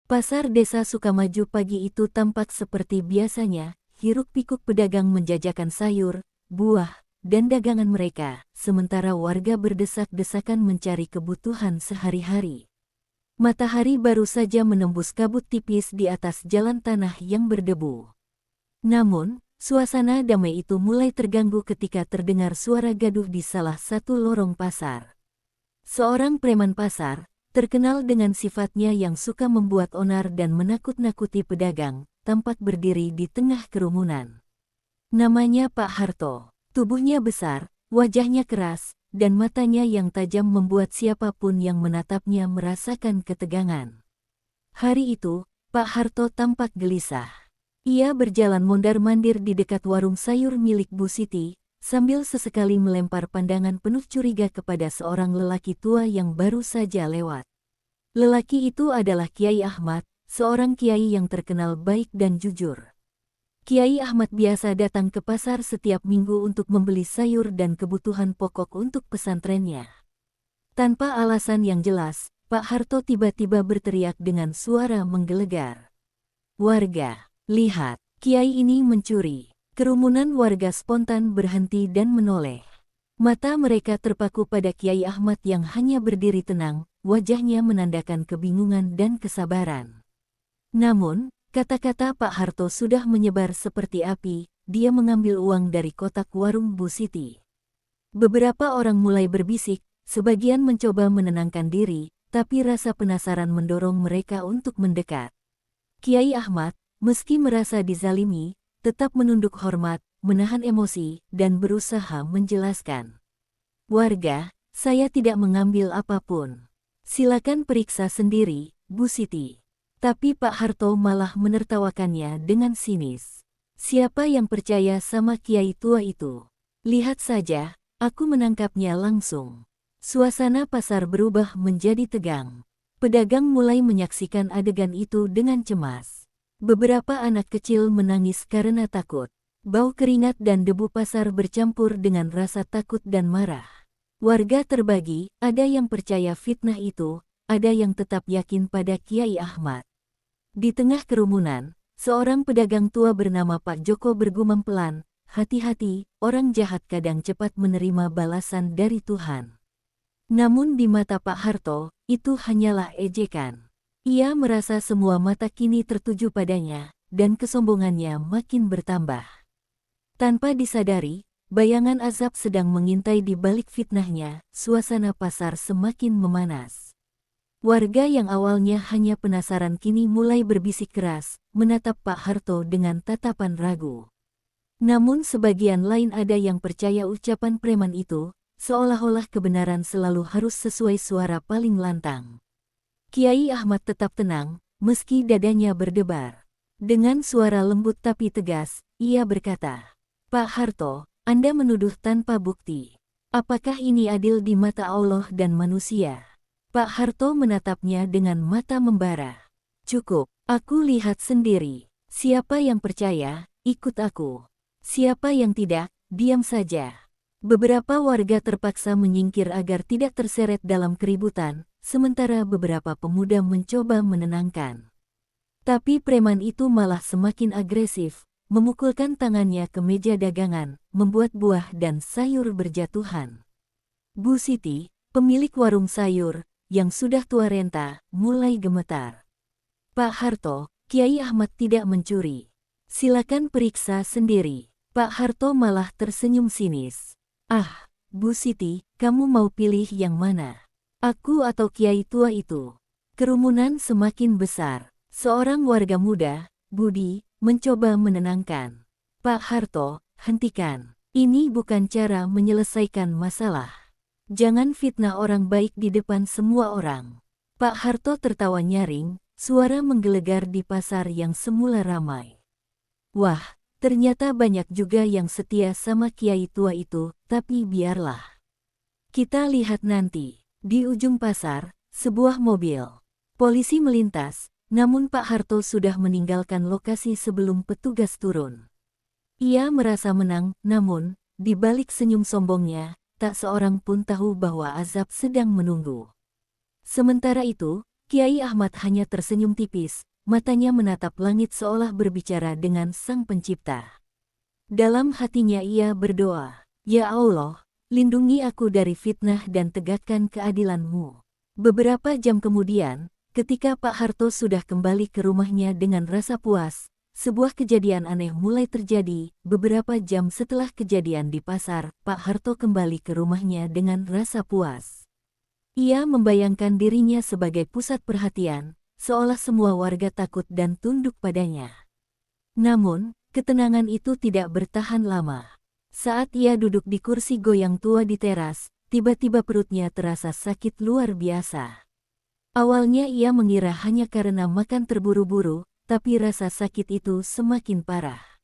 Pasar desa Sukamaju pagi itu tampak seperti biasanya, hiruk-pikuk pedagang menjajakan sayur, buah, dan dagangan mereka, sementara warga berdesak-desakan mencari kebutuhan sehari-hari. Matahari baru saja menembus kabut tipis di atas jalan tanah yang berdebu. Namun, suasana damai itu mulai terganggu ketika terdengar suara gaduh di salah satu lorong pasar. Seorang preman pasar, terkenal dengan sifatnya yang suka membuat onar dan menakut-nakuti pedagang, tampak berdiri di tengah kerumunan. Namanya Pak Harto. Tubuhnya besar, wajahnya keras, dan matanya yang tajam membuat siapapun yang menatapnya merasakan ketegangan. Hari itu, Pak Harto tampak gelisah. Ia berjalan mondar-mandir di dekat warung sayur milik Bu Siti, sambil sesekali melempar pandangan penuh curiga kepada seorang lelaki tua yang baru saja lewat. Lelaki itu adalah Kiai Ahmad, seorang kiai yang terkenal baik dan jujur. Kiai Ahmad biasa datang ke pasar setiap minggu untuk membeli sayur dan kebutuhan pokok untuk pesantrennya. Tanpa alasan yang jelas, Pak Harto tiba-tiba berteriak dengan suara menggelegar. "Warga, lihat, kiai ini mencuri." Kerumunan warga spontan berhenti dan menoleh. Mata mereka terpaku pada Kiai Ahmad yang hanya berdiri tenang, wajahnya menandakan kebingungan dan kesabaran. Namun, kata-kata Pak Harto sudah menyebar seperti api, dia mengambil uang dari kotak warung Bu Siti. Beberapa orang mulai berbisik, sebagian mencoba menenangkan diri, tapi rasa penasaran mendorong mereka untuk mendekat. Kiai Ahmad, meski merasa dizalimi, tetap menunduk hormat, menahan emosi, dan berusaha menjelaskan. "Warga, saya tidak mengambil apapun. Silakan periksa sendiri, Bu Siti." Tapi Pak Harto malah menertawakannya dengan sinis. "Siapa yang percaya sama kiai tua itu? Lihat saja, aku menangkapnya langsung." Suasana pasar berubah menjadi tegang. Pedagang mulai menyaksikan adegan itu dengan cemas. Beberapa anak kecil menangis karena takut. Bau keringat dan debu pasar bercampur dengan rasa takut dan marah. Warga terbagi, ada yang percaya fitnah itu, ada yang tetap yakin pada Kiai Ahmad. Di tengah kerumunan, seorang pedagang tua bernama Pak Joko bergumam pelan, "Hati-hati, orang jahat kadang cepat menerima balasan dari Tuhan." Namun di mata Pak Harto, itu hanyalah ejekan. Ia merasa semua mata kini tertuju padanya, dan kesombongannya makin bertambah. Tanpa disadari, bayangan azab sedang mengintai di balik fitnahnya, suasana pasar semakin memanas. Warga yang awalnya hanya penasaran kini mulai berbisik keras, menatap Pak Harto dengan tatapan ragu. Namun sebagian lain ada yang percaya ucapan preman itu, seolah-olah kebenaran selalu harus sesuai suara paling lantang. Kiai Ahmad tetap tenang, meski dadanya berdebar. Dengan suara lembut tapi tegas, ia berkata, "Pak Harto, Anda menuduh tanpa bukti. Apakah ini adil di mata Allah dan manusia?" Pak Harto menatapnya dengan mata membara. "Cukup, aku lihat sendiri. Siapa yang percaya, ikut aku. Siapa yang tidak, diam saja." Beberapa warga terpaksa menyingkir agar tidak terseret dalam keributan, sementara beberapa pemuda mencoba menenangkan. Tapi preman itu malah semakin agresif, memukulkan tangannya ke meja dagangan, membuat buah dan sayur berjatuhan. Bu Siti, pemilik warung sayur, yang sudah tua renta, mulai gemetar. "Pak Harto, Kiai Ahmad tidak mencuri. Silakan periksa sendiri." Pak Harto malah tersenyum sinis. "Ah, Bu Siti, kamu mau pilih yang mana? Aku atau kiai tua itu?" Kerumunan semakin besar. Seorang warga muda, Budi, mencoba menenangkan. "Pak Harto, hentikan. Ini bukan cara menyelesaikan masalah. Jangan fitnah orang baik di depan semua orang." Pak Harto tertawa nyaring, suara menggelegar di pasar yang semula ramai. "Wah, ternyata banyak juga yang setia sama kiai tua itu, tapi biarlah. Kita lihat nanti." Di ujung pasar, sebuah mobil polisi melintas, namun Pak Harto sudah meninggalkan lokasi sebelum petugas turun. Ia merasa menang, namun, di balik senyum sombongnya, tak seorang pun tahu bahwa azab sedang menunggu. Sementara itu, Kiai Ahmad hanya tersenyum tipis, matanya menatap langit seolah berbicara dengan Sang Pencipta. Dalam hatinya ia berdoa, "Ya Allah, lindungi aku dari fitnah dan tegakkan keadilan-Mu." Beberapa jam kemudian, ketika Pak Harto sudah kembali ke rumahnya dengan rasa puas, sebuah kejadian aneh mulai terjadi. Beberapa jam setelah kejadian di pasar, Pak Harto kembali ke rumahnya dengan rasa puas. Ia membayangkan dirinya sebagai pusat perhatian, seolah semua warga takut dan tunduk padanya. Namun, ketenangan itu tidak bertahan lama. Saat ia duduk di kursi goyang tua di teras, tiba-tiba perutnya terasa sakit luar biasa. Awalnya ia mengira hanya karena makan terburu-buru, tapi rasa sakit itu semakin parah.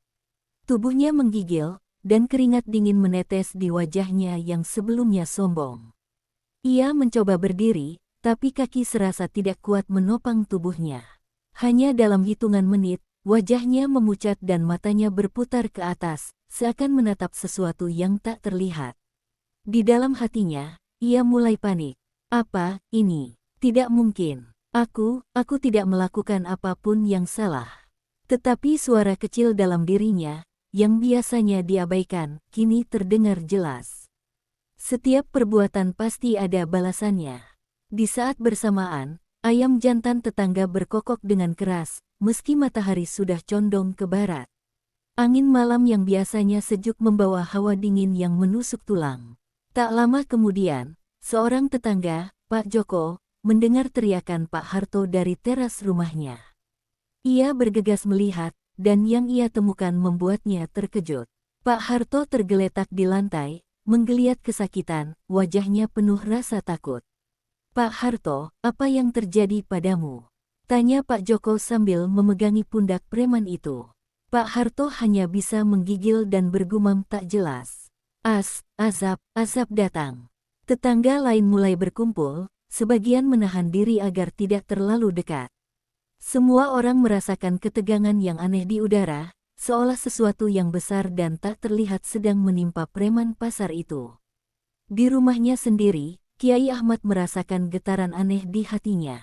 Tubuhnya menggigil, dan keringat dingin menetes di wajahnya yang sebelumnya sombong. Ia mencoba berdiri, tapi kaki serasa tidak kuat menopang tubuhnya. Hanya dalam hitungan menit, wajahnya memucat dan matanya berputar ke atas, seakan menatap sesuatu yang tak terlihat. Di dalam hatinya, ia mulai panik. Apa ini? Tidak mungkin. Aku tidak melakukan apapun yang salah. Tetapi suara kecil dalam dirinya, yang biasanya diabaikan, kini terdengar jelas. Setiap perbuatan pasti ada balasannya. Di saat bersamaan, ayam jantan tetangga berkokok dengan keras, meski matahari sudah condong ke barat. Angin malam yang biasanya sejuk membawa hawa dingin yang menusuk tulang. Tak lama kemudian, seorang tetangga, Pak Joko, mendengar teriakan Pak Harto dari teras rumahnya. Ia bergegas melihat, dan yang ia temukan membuatnya terkejut. Pak Harto tergeletak di lantai, menggeliat kesakitan, wajahnya penuh rasa takut. "Pak Harto, apa yang terjadi padamu?" tanya Pak Joko sambil memegangi pundak preman itu. Pak Harto hanya bisa menggigil dan bergumam tak jelas. Azab datang. Tetangga lain mulai berkumpul, sebagian menahan diri agar tidak terlalu dekat. Semua orang merasakan ketegangan yang aneh di udara, seolah sesuatu yang besar dan tak terlihat sedang menimpa preman pasar itu. Di rumahnya sendiri, Kiai Ahmad merasakan getaran aneh di hatinya.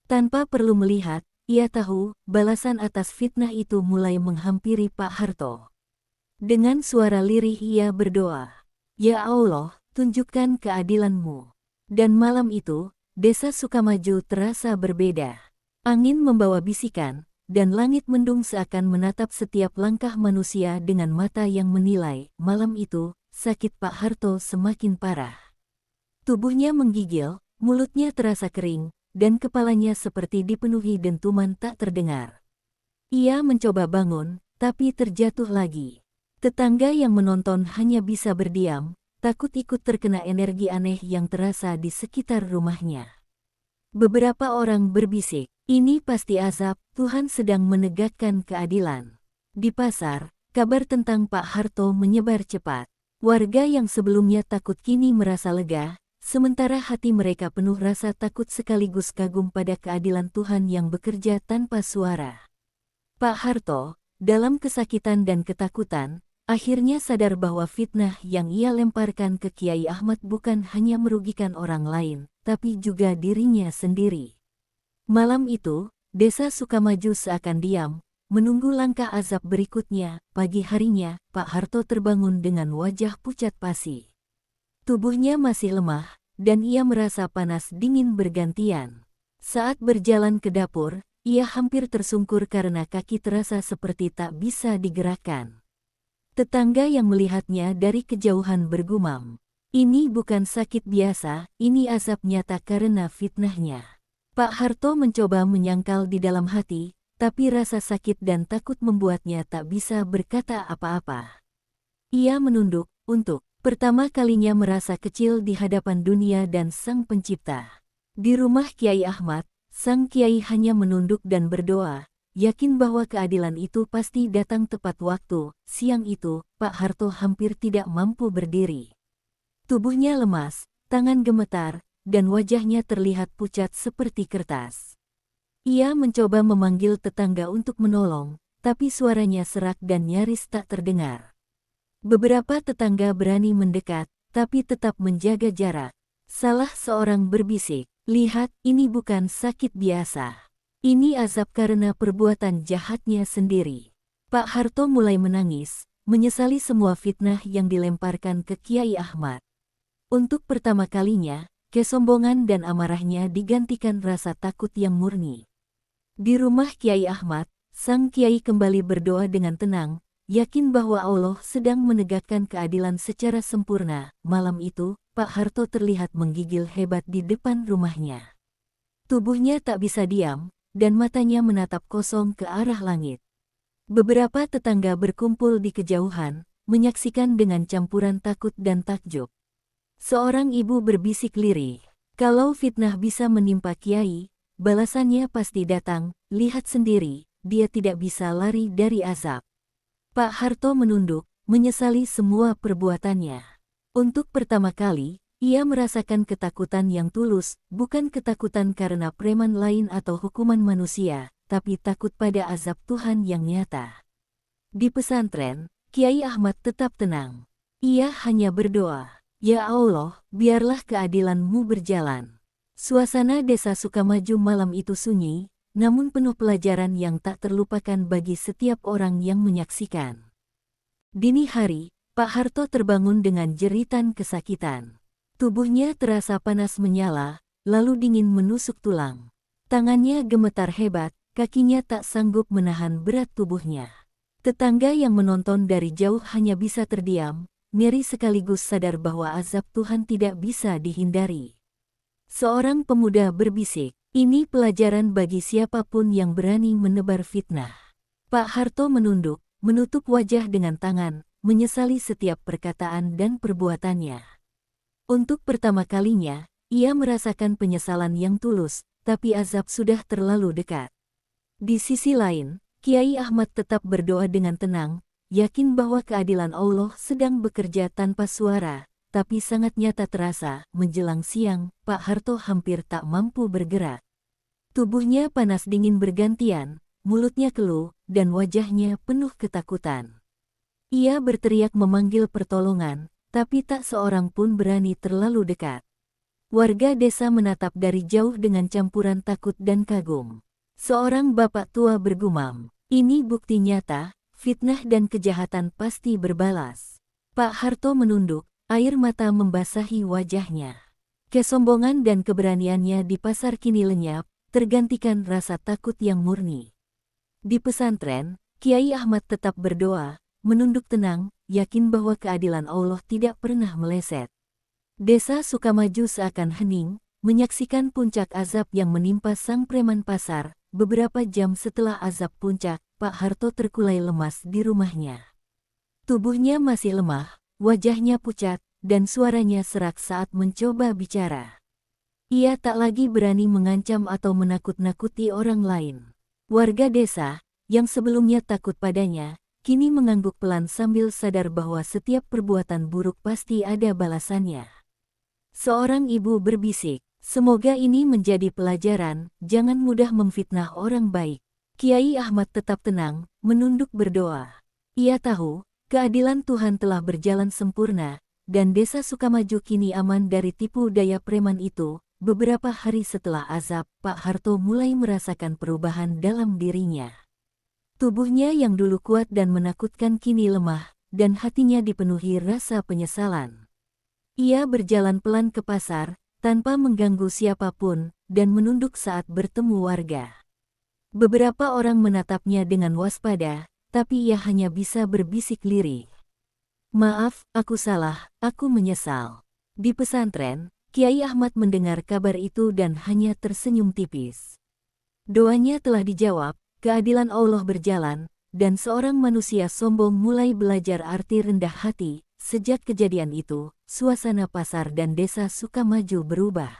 Tanpa perlu melihat, ia tahu balasan atas fitnah itu mulai menghampiri Pak Harto. Dengan suara lirih ia berdoa, "Ya Allah, tunjukkan keadilan-Mu." Dan malam itu, desa Sukamaju terasa berbeda. Angin membawa bisikan, dan langit mendung seakan menatap setiap langkah manusia dengan mata yang menilai. Malam itu, sakit Pak Harto semakin parah. Tubuhnya menggigil, mulutnya terasa kering, dan kepalanya seperti dipenuhi dentuman tak terdengar. Ia mencoba bangun, tapi terjatuh lagi. Tetangga yang menonton hanya bisa berdiam, takut ikut terkena energi aneh yang terasa di sekitar rumahnya. Beberapa orang berbisik, "Ini pasti azab, Tuhan sedang menegakkan keadilan." Di pasar, kabar tentang Pak Harto menyebar cepat. Warga yang sebelumnya takut kini merasa lega, sementara hati mereka penuh rasa takut sekaligus kagum pada keadilan Tuhan yang bekerja tanpa suara. Pak Harto, dalam kesakitan dan ketakutan, akhirnya sadar bahwa fitnah yang ia lemparkan ke Kiai Ahmad bukan hanya merugikan orang lain, tapi juga dirinya sendiri. Malam itu, desa Sukamaju seakan diam, menunggu langkah azab berikutnya. Pagi harinya, Pak Harto terbangun dengan wajah pucat pasi. Tubuhnya masih lemah, dan ia merasa panas dingin bergantian. Saat berjalan ke dapur, ia hampir tersungkur karena kaki terasa seperti tak bisa digerakkan. Tetangga yang melihatnya dari kejauhan bergumam, "Ini bukan sakit biasa, ini azab nyata karena fitnahnya." Pak Harto mencoba menyangkal di dalam hati, tapi rasa sakit dan takut membuatnya tak bisa berkata apa-apa. Ia menunduk, untuk pertama kalinya merasa kecil di hadapan dunia dan Sang Pencipta. Di rumah Kiai Ahmad, Sang Kiai hanya menunduk dan berdoa, yakin bahwa keadilan itu pasti datang tepat waktu. Siang itu, Pak Harto hampir tidak mampu berdiri. Tubuhnya lemas, tangan gemetar, dan wajahnya terlihat pucat seperti kertas. Ia mencoba memanggil tetangga untuk menolong, tapi suaranya serak dan nyaris tak terdengar. Beberapa tetangga berani mendekat, tapi tetap menjaga jarak. Salah seorang berbisik, Lihat, ini bukan sakit biasa. Ini azab karena perbuatan jahatnya sendiri. Pak Harto mulai menangis, menyesali semua fitnah yang dilemparkan ke Kiai Ahmad. Untuk pertama kalinya, kesombongan dan amarahnya digantikan rasa takut yang murni. Di rumah Kiai Ahmad, sang Kiai kembali berdoa dengan tenang, yakin bahwa Allah sedang menegakkan keadilan secara sempurna. Malam itu, Pak Harto terlihat menggigil hebat di depan rumahnya. Tubuhnya tak bisa diam, dan matanya menatap kosong ke arah langit. Beberapa tetangga berkumpul di kejauhan, menyaksikan dengan campuran takut dan takjub. Seorang ibu berbisik lirih, "Kalau fitnah bisa menimpa Kiai, balasannya pasti datang, lihat sendiri, dia tidak bisa lari dari azab." Pak Harto menunduk, menyesali semua perbuatannya. Untuk pertama kali, ia merasakan ketakutan yang tulus, bukan ketakutan karena preman lain atau hukuman manusia, tapi takut pada azab Tuhan yang nyata. Di pesantren, Kiai Ahmad tetap tenang. Ia hanya berdoa, "Ya Allah, biarlah keadilan-Mu berjalan." Suasana desa Sukamaju malam itu sunyi, namun penuh pelajaran yang tak terlupakan bagi setiap orang yang menyaksikan. Dini hari, Pak Harto terbangun dengan jeritan kesakitan. Tubuhnya terasa panas menyala, lalu dingin menusuk tulang. Tangannya gemetar hebat, kakinya tak sanggup menahan berat tubuhnya. Tetangga yang menonton dari jauh hanya bisa terdiam, ngeri sekaligus sadar bahwa azab Tuhan tidak bisa dihindari. Seorang pemuda berbisik, "Ini pelajaran bagi siapapun yang berani menebar fitnah." Pak Harto menunduk, menutup wajah dengan tangan, menyesali setiap perkataan dan perbuatannya. Untuk pertama kalinya, ia merasakan penyesalan yang tulus, tapi azab sudah terlalu dekat. Di sisi lain, Kiai Ahmad tetap berdoa dengan tenang, yakin bahwa keadilan Allah sedang bekerja tanpa suara, tapi sangat nyata terasa. Menjelang siang, Pak Harto hampir tak mampu bergerak. Tubuhnya panas dingin bergantian, mulutnya keluh, dan wajahnya penuh ketakutan. Ia berteriak memanggil pertolongan, tapi tak seorang pun berani terlalu dekat. Warga desa menatap dari jauh dengan campuran takut dan kagum. Seorang bapak tua bergumam, "Ini bukti nyata, fitnah dan kejahatan pasti berbalas." Pak Harto menunduk, air mata membasahi wajahnya. Kesombongan dan keberaniannya di pasar kini lenyap, tergantikan rasa takut yang murni. Di pesantren, Kiai Ahmad tetap berdoa, menunduk tenang, yakin bahwa keadilan Allah tidak pernah meleset. Desa Sukamaju seakan hening, menyaksikan puncak azab yang menimpa sang preman pasar. Beberapa jam setelah azab puncak, Pak Harto terkulai lemas di rumahnya. Tubuhnya masih lemah, wajahnya pucat, dan suaranya serak saat mencoba bicara. Ia tak lagi berani mengancam atau menakut-nakuti orang lain. Warga desa, yang sebelumnya takut padanya, kini mengangguk pelan sambil sadar bahwa setiap perbuatan buruk pasti ada balasannya. Seorang ibu berbisik, "Semoga ini menjadi pelajaran, jangan mudah memfitnah orang baik." Kiai Ahmad tetap tenang, menunduk berdoa. Ia tahu, keadilan Tuhan telah berjalan sempurna, dan desa Sukamaju kini aman dari tipu daya preman itu. Beberapa hari setelah azab, Pak Harto mulai merasakan perubahan dalam dirinya. Tubuhnya yang dulu kuat dan menakutkan kini lemah, dan hatinya dipenuhi rasa penyesalan. Ia berjalan pelan ke pasar, tanpa mengganggu siapapun, dan menunduk saat bertemu warga. Beberapa orang menatapnya dengan waspada, tapi ia hanya bisa berbisik lirih, "Maaf, aku salah, aku menyesal." Di pesantren, Kiai Ahmad mendengar kabar itu dan hanya tersenyum tipis. Doanya telah dijawab, keadilan Allah berjalan, dan seorang manusia sombong mulai belajar arti rendah hati. Sejak kejadian itu, suasana pasar dan desa Sukamaju berubah.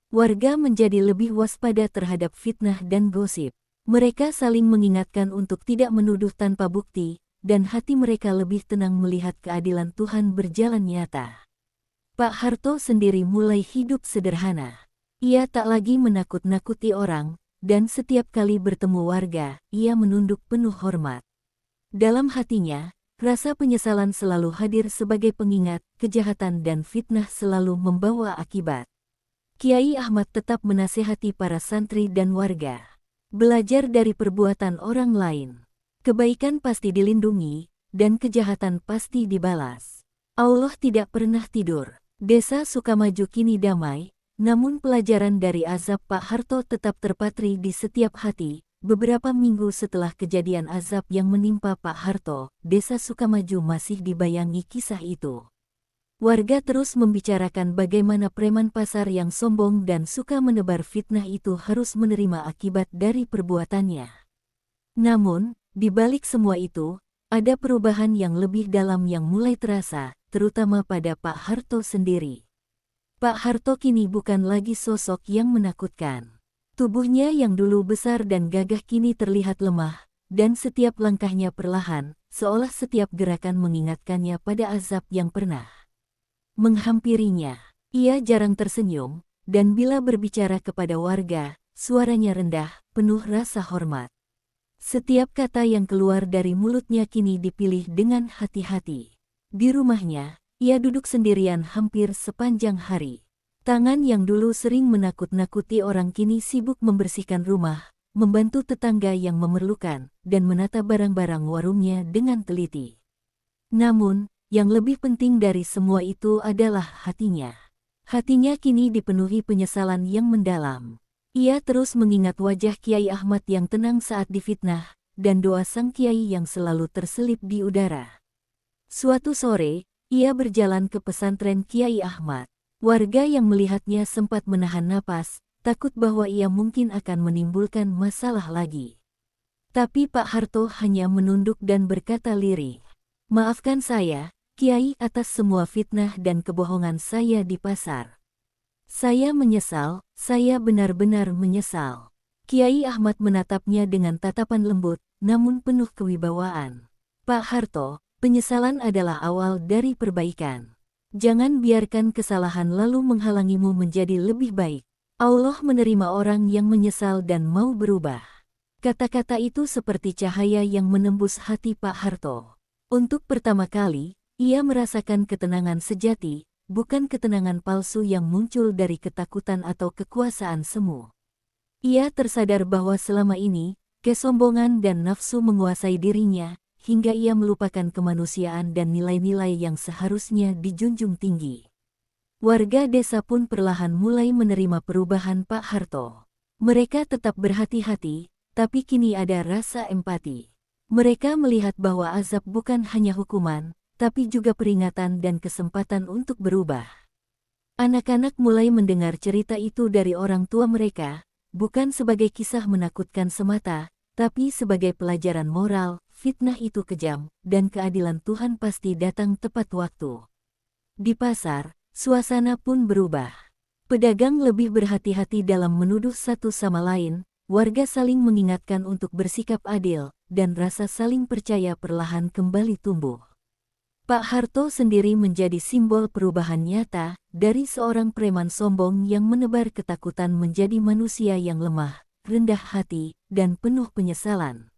Warga menjadi lebih waspada terhadap fitnah dan gosip. Mereka saling mengingatkan untuk tidak menuduh tanpa bukti, dan hati mereka lebih tenang melihat keadilan Tuhan berjalan nyata. Pak Harto sendiri mulai hidup sederhana. Ia tak lagi menakut-nakuti orang, dan setiap kali bertemu warga, ia menunduk penuh hormat. Dalam hatinya, rasa penyesalan selalu hadir sebagai pengingat, kejahatan dan fitnah selalu membawa akibat. Kiai Ahmad tetap menasihati para santri dan warga. Belajar dari perbuatan orang lain. Kebaikan pasti dilindungi, dan kejahatan pasti dibalas. Allah tidak pernah tidur. Desa Sukamaju kini damai, namun pelajaran dari azab Pak Harto tetap terpatri di setiap hati. Beberapa minggu setelah kejadian azab yang menimpa Pak Harto, Desa Sukamaju masih dibayangi kisah itu. Warga terus membicarakan bagaimana preman pasar yang sombong dan suka menebar fitnah itu harus menerima akibat dari perbuatannya. Namun, di balik semua itu, ada perubahan yang lebih dalam yang mulai terasa, terutama pada Pak Harto sendiri. Pak Harto kini bukan lagi sosok yang menakutkan. Tubuhnya yang dulu besar dan gagah kini terlihat lemah, dan setiap langkahnya perlahan, seolah setiap gerakan mengingatkannya pada azab yang pernah menghampirinya. Ia jarang tersenyum, dan bila berbicara kepada warga, suaranya rendah, penuh rasa hormat. Setiap kata yang keluar dari mulutnya kini dipilih dengan hati-hati. Di rumahnya, ia duduk sendirian hampir sepanjang hari. Tangan yang dulu sering menakut-nakuti orang kini sibuk membersihkan rumah, membantu tetangga yang memerlukan, dan menata barang-barang warungnya dengan teliti. Namun, yang lebih penting dari semua itu adalah hatinya. Hatinya kini dipenuhi penyesalan yang mendalam. Ia terus mengingat wajah Kiai Ahmad yang tenang saat difitnah, dan doa sang Kiai yang selalu terselip di udara. Suatu sore, ia berjalan ke pesantren Kiai Ahmad. Warga yang melihatnya sempat menahan napas, takut bahwa ia mungkin akan menimbulkan masalah lagi. Tapi Pak Harto hanya menunduk dan berkata lirih, "Maafkan saya, Kiai, atas semua fitnah dan kebohongan saya di pasar. Saya menyesal, saya benar-benar menyesal." Kiai Ahmad menatapnya dengan tatapan lembut, namun penuh kewibawaan. "Pak Harto, penyesalan adalah awal dari perbaikan. Jangan biarkan kesalahan lalu menghalangimu menjadi lebih baik. Allah menerima orang yang menyesal dan mau berubah." Kata-kata itu seperti cahaya yang menembus hati Pak Harto. Untuk pertama kali, ia merasakan ketenangan sejati, bukan ketenangan palsu yang muncul dari ketakutan atau kekuasaan semu. Ia tersadar bahwa selama ini, kesombongan dan nafsu menguasai dirinya, hingga ia melupakan kemanusiaan dan nilai-nilai yang seharusnya dijunjung tinggi. Warga desa pun perlahan mulai menerima perubahan Pak Harto. Mereka tetap berhati-hati, tapi kini ada rasa empati. Mereka melihat bahwa azab bukan hanya hukuman, tapi juga peringatan dan kesempatan untuk berubah. Anak-anak mulai mendengar cerita itu dari orang tua mereka, bukan sebagai kisah menakutkan semata, tapi sebagai pelajaran moral. Fitnah itu kejam, dan keadilan Tuhan pasti datang tepat waktu. Di pasar, suasana pun berubah. Pedagang lebih berhati-hati dalam menuduh satu sama lain, warga saling mengingatkan untuk bersikap adil, dan rasa saling percaya perlahan kembali tumbuh. Pak Harto sendiri menjadi simbol perubahan nyata, dari seorang preman sombong yang menebar ketakutan menjadi manusia yang lemah, rendah hati, dan penuh penyesalan.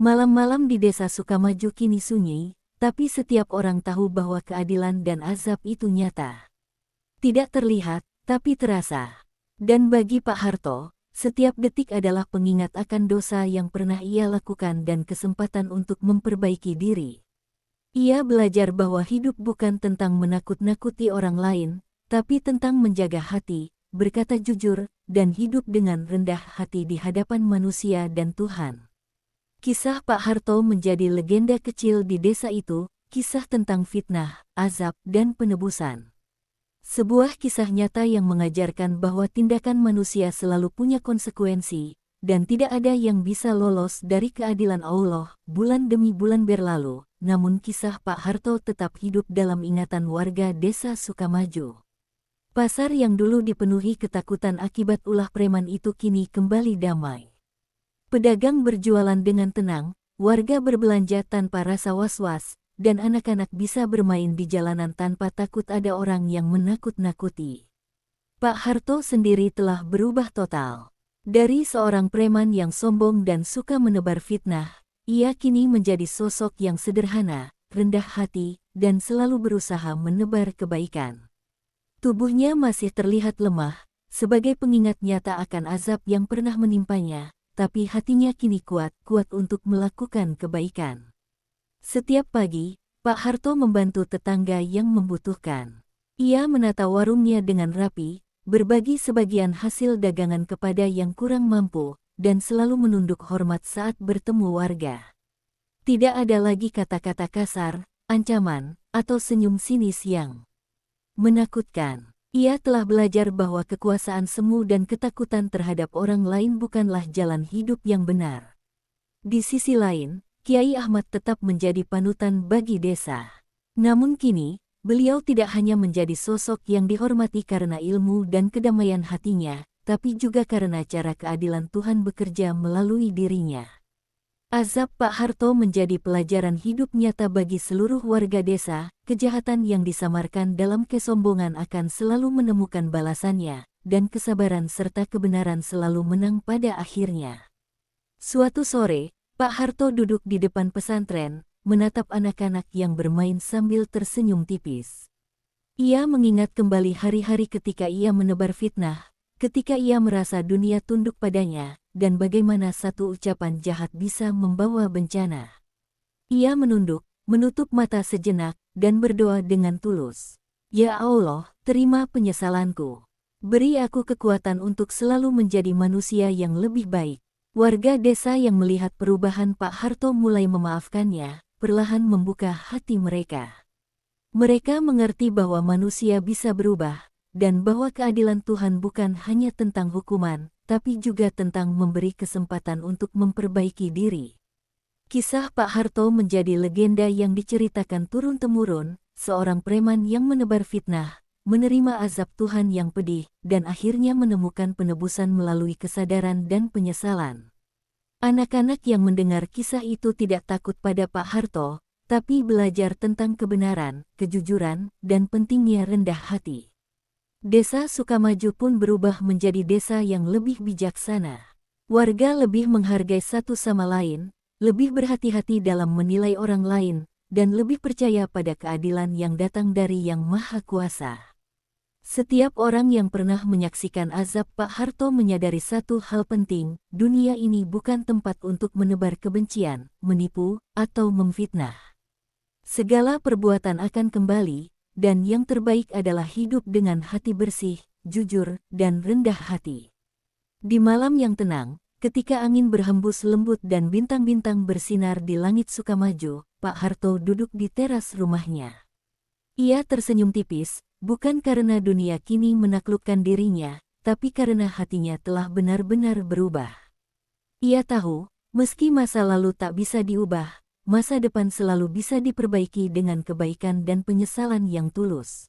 Malam-malam di Desa Sukamaju kini sunyi, tapi setiap orang tahu bahwa keadilan dan azab itu nyata. Tidak terlihat, tapi terasa. Dan bagi Pak Harto, setiap detik adalah pengingat akan dosa yang pernah ia lakukan dan kesempatan untuk memperbaiki diri. Ia belajar bahwa hidup bukan tentang menakut-nakuti orang lain, tapi tentang menjaga hati, berkata jujur, dan hidup dengan rendah hati di hadapan manusia dan Tuhan. Kisah Pak Harto menjadi legenda kecil di desa itu, kisah tentang fitnah, azab, dan penebusan. Sebuah kisah nyata yang mengajarkan bahwa tindakan manusia selalu punya konsekuensi, dan tidak ada yang bisa lolos dari keadilan Allah. Bulan demi bulan berlalu, namun kisah Pak Harto tetap hidup dalam ingatan warga Desa Sukamaju. Pasar yang dulu dipenuhi ketakutan akibat ulah preman itu kini kembali damai. Pedagang berjualan dengan tenang, warga berbelanja tanpa rasa was-was, dan anak-anak bisa bermain di jalanan tanpa takut ada orang yang menakut-nakuti. Pak Harto sendiri telah berubah total. Dari seorang preman yang sombong dan suka menebar fitnah, ia kini menjadi sosok yang sederhana, rendah hati, dan selalu berusaha menebar kebaikan. Tubuhnya masih terlihat lemah, sebagai pengingat nyata akan azab yang pernah menimpanya, tapi hatinya kini kuat untuk melakukan kebaikan. Setiap pagi, Pak Harto membantu tetangga yang membutuhkan. Ia menata warungnya dengan rapi, berbagi sebagian hasil dagangan kepada yang kurang mampu, dan selalu menunduk hormat saat bertemu warga. Tidak ada lagi kata-kata kasar, ancaman, atau senyum sinis yang menakutkan. Ia telah belajar bahwa kekuasaan semu dan ketakutan terhadap orang lain bukanlah jalan hidup yang benar. Di sisi lain, Kiai Ahmad tetap menjadi panutan bagi desa. Namun kini, beliau tidak hanya menjadi sosok yang dihormati karena ilmu dan kedamaian hatinya, tapi juga karena cara keadilan Tuhan bekerja melalui dirinya. Azab Pak Harto menjadi pelajaran hidup nyata bagi seluruh warga desa. Kejahatan yang disamarkan dalam kesombongan akan selalu menemukan balasannya, dan kesabaran serta kebenaran selalu menang pada akhirnya. Suatu sore, Pak Harto duduk di depan pesantren, menatap anak-anak yang bermain sambil tersenyum tipis. Ia mengingat kembali hari-hari ketika ia menebar fitnah, ketika ia merasa dunia tunduk padanya, dan bagaimana satu ucapan jahat bisa membawa bencana. Ia menunduk, menutup mata sejenak, dan berdoa dengan tulus. Ya Allah, terima penyesalanku. Beri aku kekuatan untuk selalu menjadi manusia yang lebih baik. Warga desa yang melihat perubahan Pak Harto mulai memaafkannya, perlahan membuka hati mereka. Mereka mengerti bahwa manusia bisa berubah, dan bahwa keadilan Tuhan bukan hanya tentang hukuman, tapi juga tentang memberi kesempatan untuk memperbaiki diri. Kisah Pak Harto menjadi legenda yang diceritakan turun-temurun, seorang preman yang menebar fitnah, menerima azab Tuhan yang pedih, dan akhirnya menemukan penebusan melalui kesadaran dan penyesalan. Anak-anak yang mendengar kisah itu tidak takut pada Pak Harto, tapi belajar tentang kebenaran, kejujuran, dan pentingnya rendah hati. Desa Sukamaju pun berubah menjadi desa yang lebih bijaksana. Warga lebih menghargai satu sama lain, lebih berhati-hati dalam menilai orang lain, dan lebih percaya pada keadilan yang datang dari Yang Maha Kuasa. Setiap orang yang pernah menyaksikan azab Pak Harto menyadari satu hal penting, dunia ini bukan tempat untuk menebar kebencian, menipu, atau memfitnah. Segala perbuatan akan kembali, dan yang terbaik adalah hidup dengan hati bersih, jujur, dan rendah hati. Di malam yang tenang, ketika angin berhembus lembut dan bintang-bintang bersinar di langit Sukamaju, Pak Harto duduk di teras rumahnya. Ia tersenyum tipis, bukan karena dunia kini menaklukkan dirinya, tapi karena hatinya telah benar-benar berubah. Ia tahu, meski masa lalu tak bisa diubah, masa depan selalu bisa diperbaiki dengan kebaikan dan penyesalan yang tulus.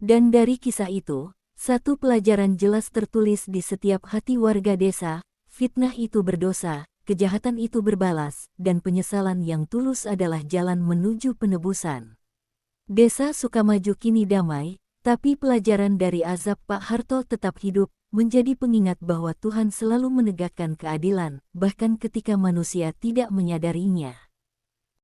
Dan dari kisah itu, satu pelajaran jelas tertulis di setiap hati warga desa: fitnah itu berdosa, kejahatan itu berbalas, dan penyesalan yang tulus adalah jalan menuju penebusan. Desa Sukamaju kini damai, tapi pelajaran dari azab Pak Harto tetap hidup, menjadi pengingat bahwa Tuhan selalu menegakkan keadilan, bahkan ketika manusia tidak menyadarinya.